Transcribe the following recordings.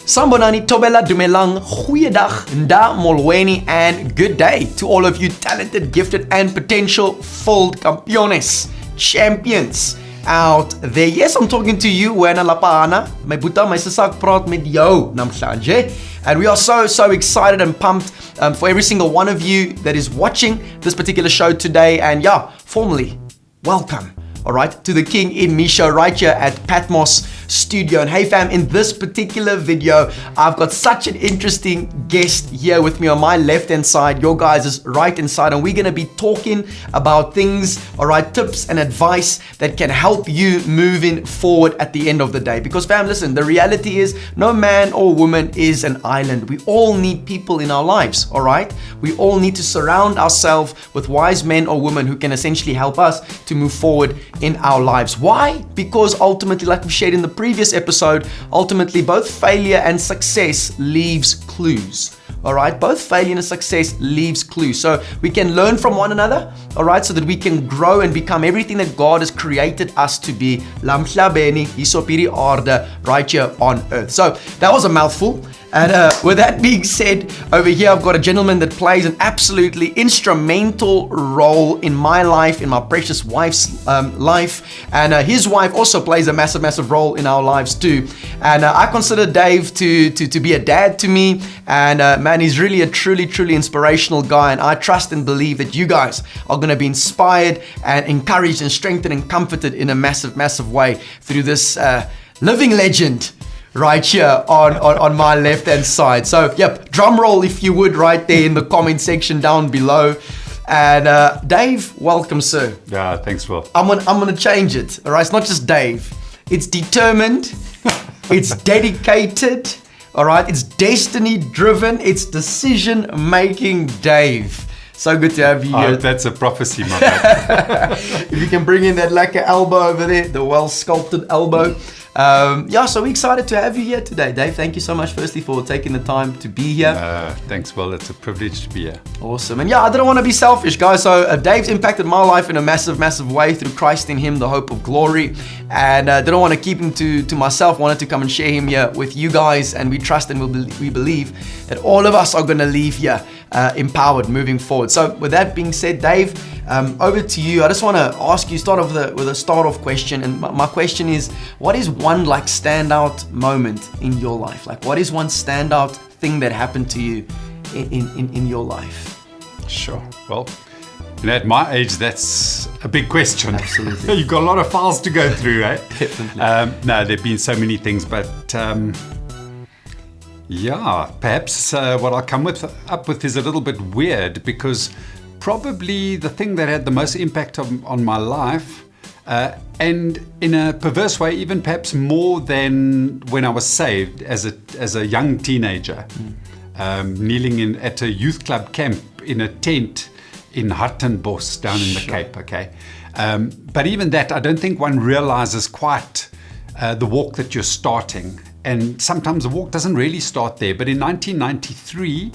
Sambonani, Tobela, Dumelang, Goeiedag, Nda, Molweni, and good day to all of you talented, gifted, and potential-filled campeones, champions out there. Yes, I'm talking to you, Wena Lapana, my buta, my sisak praat met jou namhlanje. And we are so excited and pumped for every single one of you that is watching this particular show today. And yeah, formally, welcome. All right, to the KINGinme show right here at Patmos studio. And hey fam, in this particular video, I've got such an interesting guest here with me on my left hand side, your guys' right hand side, and we're gonna be talking about things, all right, tips and advice that can help you moving forward at the end of the day. Because fam, listen, the reality is no man or woman is an island. We all need people in our lives, all right? We all need to surround ourselves with wise men or women who can essentially help us to move forward in our lives. Why? Because ultimately, like we shared in the previous episode, ultimately both failure and success leaves clues. All right, both failure and success leaves clues. So we can learn from one another, all right, so that we can grow and become everything that God has created us to be. Lamhlabeni, Isopiri Aarde, right here on earth. So that was a mouthful. And with that being said, over here I've got a gentleman that plays an absolutely instrumental role in my life, in my precious wife's life, and his wife also plays a massive role in our lives too. And I consider Dave to be a dad to me, and man, he's really a truly inspirational guy, and I trust and believe that you guys are going to be inspired and encouraged and strengthened and comforted in a massive way through this living legend right here on my left hand side. So yep, drum roll if you would right there in the comment section down below. And Dave, welcome sir. Yeah, thanks Will. I'm gonna change it, all right? It's not just Dave, it's determined, it's dedicated, all right? It's destiny driven, it's decision making Dave. So good to have you here. That's a prophecy, my man. If you can bring in that lacquer elbow over there, the well sculpted elbow. Yeah, so we're excited to have you here today, Dave. Thank you so much, firstly, for taking the time to be here. Thanks, Will. It's a privilege to be here. Awesome. And yeah, I didn't want to be selfish, guys. So Dave's impacted my life in a massive way through Christ in him, the hope of glory. And didn't want to keep him to myself. Wanted to come and share him here with you guys. And we trust and we believe that all of us are going to leave here empowered moving forward. So with that being said, Dave, over to you. I just want to ask you, start off with a start-off question. And my question is, what is one like standout moment in your life? Like, what is one standout thing that happened to you in your life? Sure. Well, at my age, that's a big question. Absolutely. You've got a lot of files to go through, eh? Definitely. No, there've been so many things, but yeah, perhaps what I'll come up with is a little bit weird, because probably the thing that had the most impact on my life, and in a perverse way, even perhaps more than when I was saved as a young teenager, kneeling at a youth club camp in a tent in Hartenbos down in the Cape, okay? But even that, I don't think one realizes quite the walk that you're starting. And sometimes the walk doesn't really start there. But in 1993,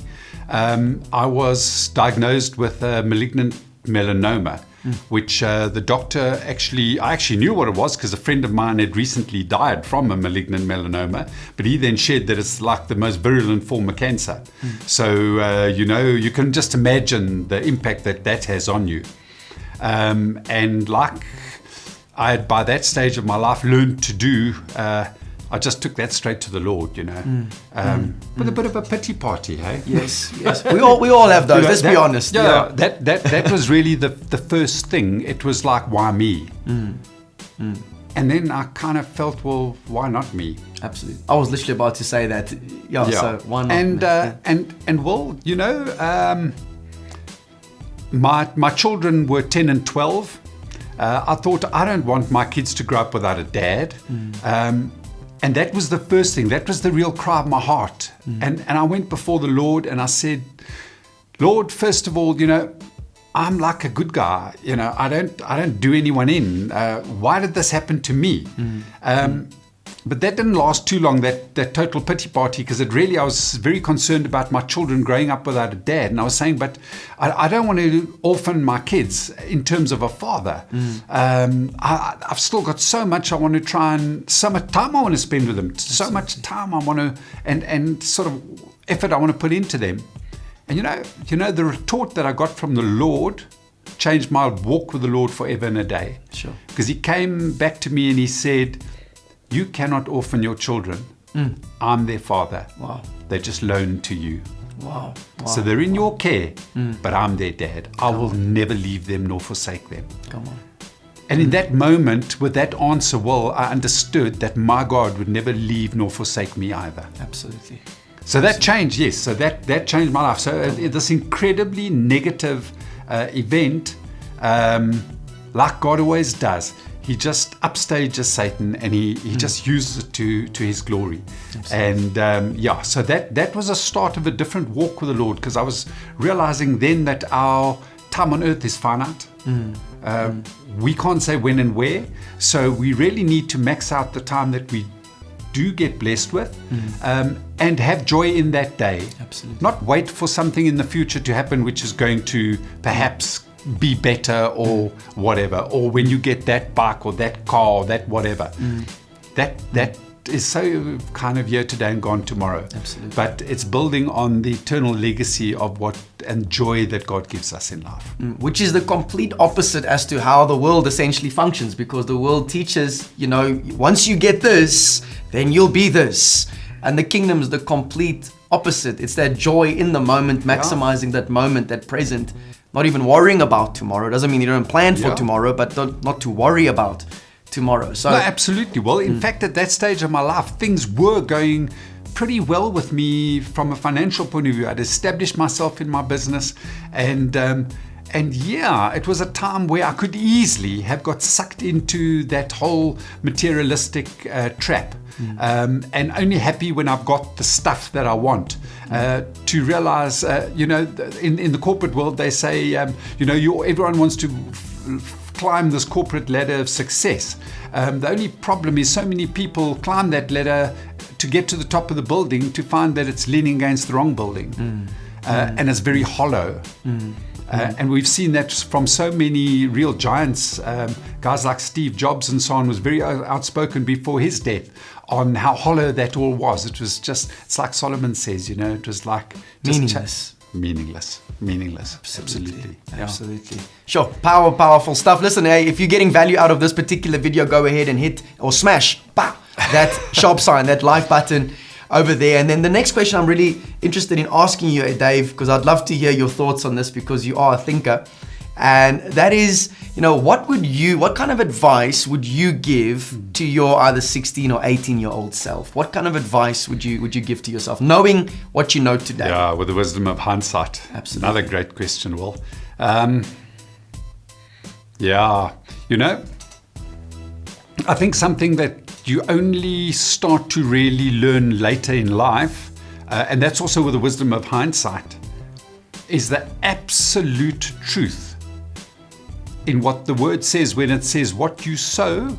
I was diagnosed with a malignant melanoma, which the doctor I actually knew what it was because a friend of mine had recently died from a malignant melanoma, but he then shared that it's like the most virulent form of cancer. So, you can just imagine the impact that has on you. And like I had by that stage of my life learned to do, I just took that straight to the Lord, with a bit of a pity party, hey? Yes. We all have those. Let's be honest. Yeah, that was really the first thing. It was like, why me? And then I kind of felt, well, why not me? Absolutely. I was literally about to say that. Yeah. So why not? And well, my children were 10 and 12. I thought I don't want my kids to grow up without a dad. And that was the first thing. That was the real cry of my heart. And I went before the Lord and I said, Lord, first of all, I'm like a good guy. I don't do anyone in. Why did this happen to me? But that didn't last too long, that total pity party, because I was very concerned about my children growing up without a dad. And I was saying, but I don't want to orphan my kids in terms of a father. I've still got so much I want to try, and so much time I want to spend with them, so much time I want to, and sort of effort I want to put into them. And you know, the retort that I got from the Lord changed my walk with the Lord forever and a day. Sure. Because he came back to me and he said, you cannot orphan your children. I'm their father. Wow. They're just loaned to you. Wow. So they're in your care, but I'm their dad. I will never leave them nor forsake them. Come on. And in that moment, with that answer, I understood that my God would never leave nor forsake me either. Absolutely. So that changed, yes. So that changed my life. So this incredibly negative event, like God always does, he just upstages Satan, and he just uses it to his glory. Absolutely. And so that was a start of a different walk with the Lord, because I was realizing then that our time on earth is finite. We can't say when and where, so we really need to max out the time that we do get blessed with, and have joy in that day. Absolutely. Not wait for something in the future to happen which is going to perhaps be better or whatever, or when you get that bike or that car or that whatever. That is so kind of here today and gone tomorrow. Absolutely. But it's building on the eternal legacy of what and joy that God gives us in life. Which is the complete opposite as to how the world essentially functions, because the world teaches, once you get this, then you'll be this. And the kingdom is the complete opposite. It's that joy in the moment, maximizing that moment, that present, not even worrying about tomorrow. Doesn't mean you don't plan for tomorrow, but not to worry about tomorrow. So no, absolutely. Well, in fact, at that stage of my life, things were going pretty well with me from a financial point of view. I'd established myself in my business, and it was a time where I could easily have got sucked into that whole materialistic trap, and only happy when I've got the stuff that I want. To realize, in the corporate world, they say, everyone wants to climb this corporate ladder of success. The only problem is so many people climb that ladder to get to the top of the building to find that it's leaning against the wrong building, and it's very hollow. And we've seen that from so many real giants, guys like Steve Jobs and so on, was very outspoken before his death on how hollow that all was. It was just, it's like Solomon says, it was like meaningless. Meaningless. Absolutely. Yeah. Absolutely. Sure. Powerful stuff. Listen, hey, if you're getting value out of this particular video, go ahead and hit or smash that sharp sign, that like button over there. And then the next question I'm really interested in asking you, Dave, because I'd love to hear your thoughts on this, because you are a thinker. And that is, what kind of advice would you give to your either 16 or 18-year-old self? What kind of advice would you give to yourself, knowing what you know today? Yeah, with the wisdom of hindsight. Absolutely. Another great question, Will. I think something that you only start to really learn later in life, and that's also with the wisdom of hindsight, is the absolute truth in what the word says when it says what you sow,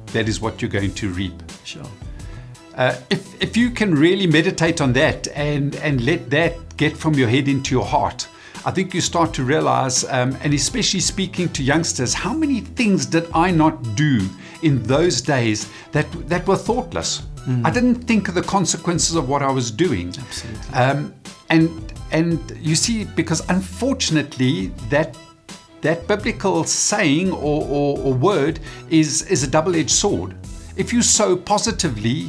that is what you're going to reap. Sure. If you can really meditate on that and let that get from your head into your heart, I think you start to realize, and especially speaking to youngsters, how many things did I not do in those days that were thoughtless? I didn't think of the consequences of what I was doing. Absolutely. And you see, because unfortunately that biblical saying or word is a double-edged sword. If you sow positively,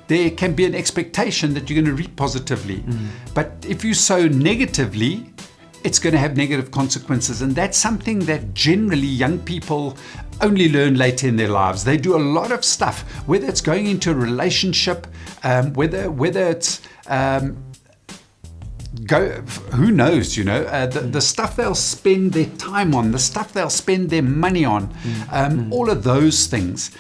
there can be an expectation that you're going to reap positively. But if you sow negatively, it's going to have negative consequences. And that's something that generally young people only learn later in their lives. They do a lot of stuff, whether it's going into a relationship, whether it's who knows, the stuff they'll spend their time on, the stuff they'll spend their money on, all of those things.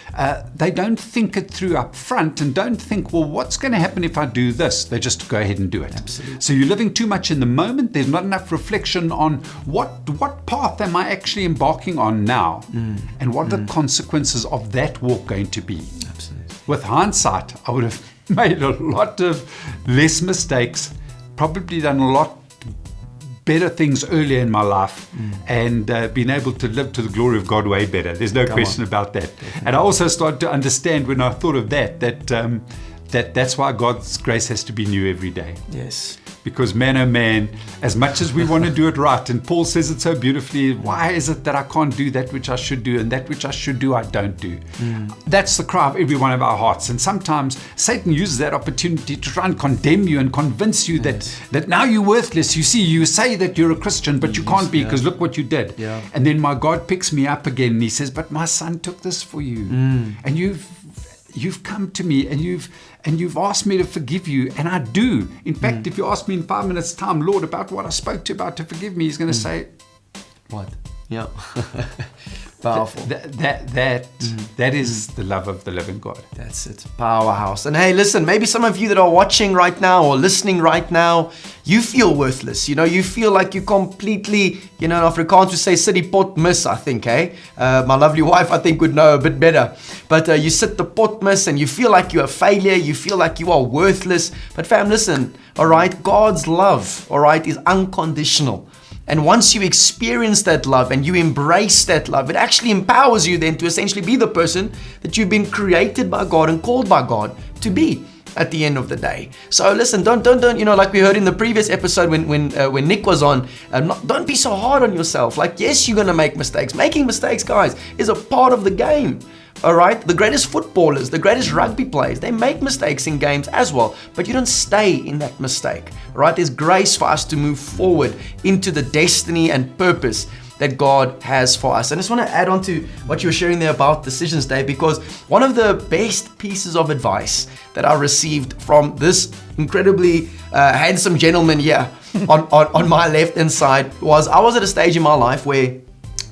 They don't think it through up front and don't think, well, what's going to happen if I do this? They just go ahead and do it. Absolutely. So you're living too much in the moment. There's not enough reflection on what path am I actually embarking on now, and what are the consequences of that walk going to be. Absolutely. with hindsight, I would have made a lot of less mistakes, probably done a lot better things earlier in my life, and been able to live to the glory of God way better. There's no question about that. Definitely. And I also started to understand when I thought of that's why God's grace has to be new every day. Yes. Because man, oh man, as much as we want to do it right, and Paul says it so beautifully, why is it that I can't do that which I should do, and that which I should do, I don't do? That's the cry of every one of our hearts. And sometimes Satan uses that opportunity to try and condemn you and convince you that now you're worthless. You see, you say that you're a Christian, but you can't be because look what you did. Yeah. And then my God picks me up again and he says, but my son took this for you. And you've come to me and you've asked me to forgive you, and I do. In fact, if you ask me in 5 minutes' time, Lord, about what I spoke to you about to forgive me, he's going to say, what? Yeah. Powerful. That is the love of the living God. That's it. Powerhouse. And hey, listen, maybe some of you that are watching right now or listening right now, you feel worthless. You feel like you completely, in Afrikaans we say city pot mis, I think, my lovely wife, I think, would know a bit better. But you sit the pot mis and you feel like you're a failure. You feel like you are worthless. But fam, listen, all right, God's love, all right, is unconditional. And once you experience that love and you embrace that love, it actually empowers you then to essentially be the person that you've been created by God and called by God to be at the end of the day. So listen, don't, like we heard in the previous episode when Nick was on, don't be so hard on yourself. Like, yes, you're going to make mistakes. Making mistakes, guys, is a part of the game. All right, the greatest footballers, the greatest rugby players, they make mistakes in games as well, but you don't stay in that mistake. All right, there's grace for us to move forward into the destiny and purpose that God has for us. And I just want to add on to what you were sharing there about decisions, Dave, because one of the best pieces of advice that I received from this incredibly handsome gentleman here on my left-hand side was, I was at a stage in my life where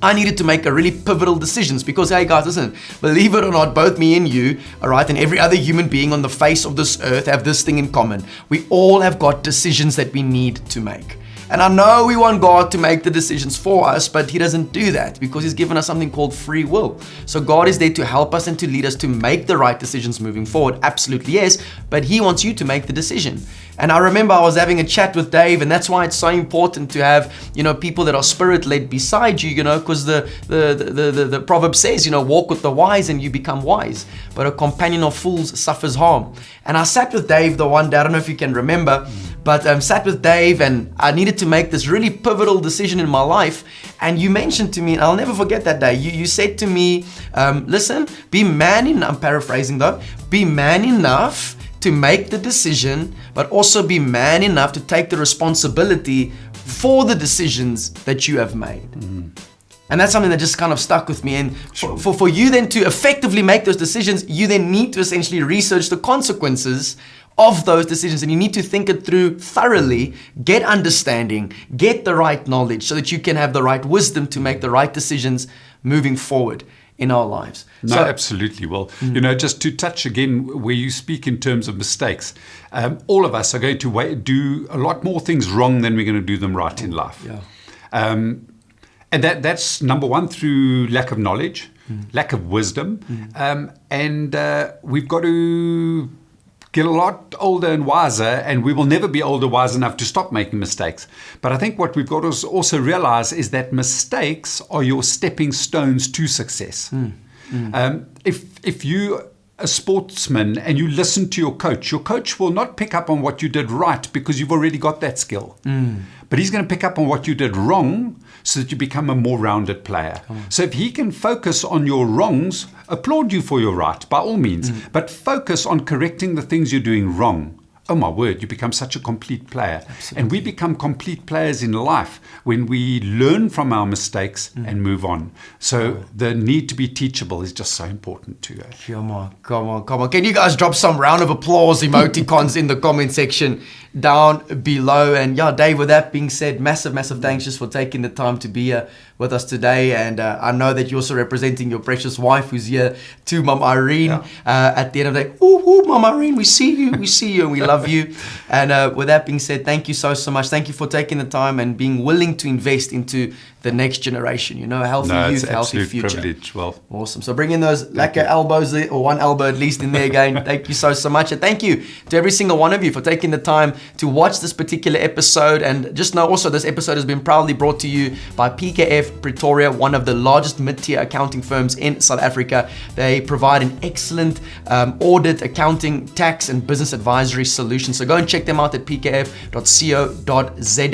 I needed to make a really pivotal decisions because, hey guys, listen, believe it or not, both me and you, all right, and every other human being on the face of this earth have this thing in common. We all have got decisions that we need to make. And I know we want God to make the decisions for us, but He doesn't do that because He's given us something called free will. So God is there to help us and to lead us to make the right decisions moving forward. Absolutely, yes, but He wants you to make the decision. And I remember I was having a chat with Dave, and that's why it's so important to have, people that are spirit-led beside you, because the proverb says, walk with the wise and you become wise, but a companion of fools suffers harm. And I sat with Dave the one day, I don't know if you can remember, but sat with Dave and I needed to make this really pivotal decision in my life. And you mentioned to me, and I'll never forget that day, you said to me, listen, be man enough, I'm paraphrasing though, be man enough to make the decision, but also be man enough to take the responsibility for the decisions that you have made. And that's something that just kind of stuck with me. And for you then to effectively make those decisions, you then need to essentially research the consequences of those decisions, and you need to think it through thoroughly, get understanding, get the right knowledge so that you can have the right wisdom to make the right decisions moving forward in our lives. No, absolutely. Well, just to touch again where you speak in terms of mistakes, all of us are going to do a lot more things wrong than we're going to do them right in life. Yeah. And that's number one, through lack of knowledge, lack of wisdom, and we've got to get a lot older and wiser, and we will never be older, wise enough to stop making mistakes. But I think what we've got to also realize is that mistakes are your stepping stones to success. If you a sportsman and you listen to your coach will not pick up on what you did right because you've already got that skill. But he's going to pick up on what you did wrong so that you become a more rounded player. So if he can focus on your wrongs, applaud you for your right, by all means, but focus on correcting the things you're doing wrong. Oh my word, you become such a complete player. Absolutely. And we become complete players in life when we learn from our mistakes and move on. So the need to be teachable is just so important too. Come on. Can you guys drop some round of applause emoticons in the comment section down below? And yeah, Dave, with that being said, massive thanks just for taking the time to be here with us today. And I know that you're also representing your precious wife who's here too, Mom Irene. At the end of the day, Mom Irene, we see you and we love you. And with that being said, thank you so much. Thank you for taking the time and being willing to invest into the next generation. You know, a healthy No, youth, it's healthy absolute future. privilege. Well, Awesome. So bring in those lacquer elbows there, or one elbow at least in there again. Thank you so much. And thank you to every single one of you for taking the time to watch this particular episode. And just know also this episode has been proudly brought to you by PKF Pretoria, one of the largest mid-tier accounting firms in South Africa. They provide an excellent audit, accounting, tax, and business advisory solution. So go and check them out at pkf.co.za.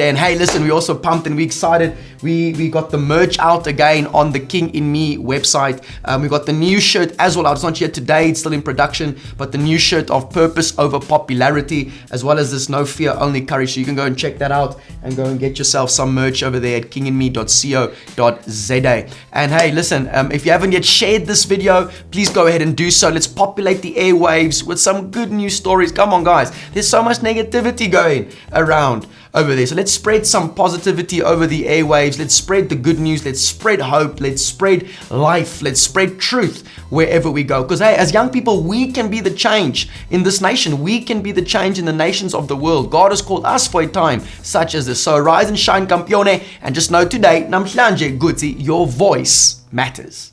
And hey, listen, we also pumped and we excited. We got the merch out again on the KINGinme website. We got the new shirt as well out. It's not yet today, it's still in production, but the new shirt of purpose over popularity, as well as this no fear, only courage. So you can go and check that out and go and get yourself some merch over there at kinginme.co.za. And hey, listen, if you haven't yet shared this video, please go ahead and do so. Let's populate the airwaves with some good news stories. Come on, guys. There's so much negativity going around over there. So let's spread some positivity over the airwaves. Let's spread the good news. Let's spread hope. Let's spread life. Let's spread truth wherever we go. Because hey, as young people, we can be the change in this nation. We can be the change in the nations of the world. God has called us for a time such as this. So rise and shine, campione. And just know today, namhlanje, Gutsi, your voice matters.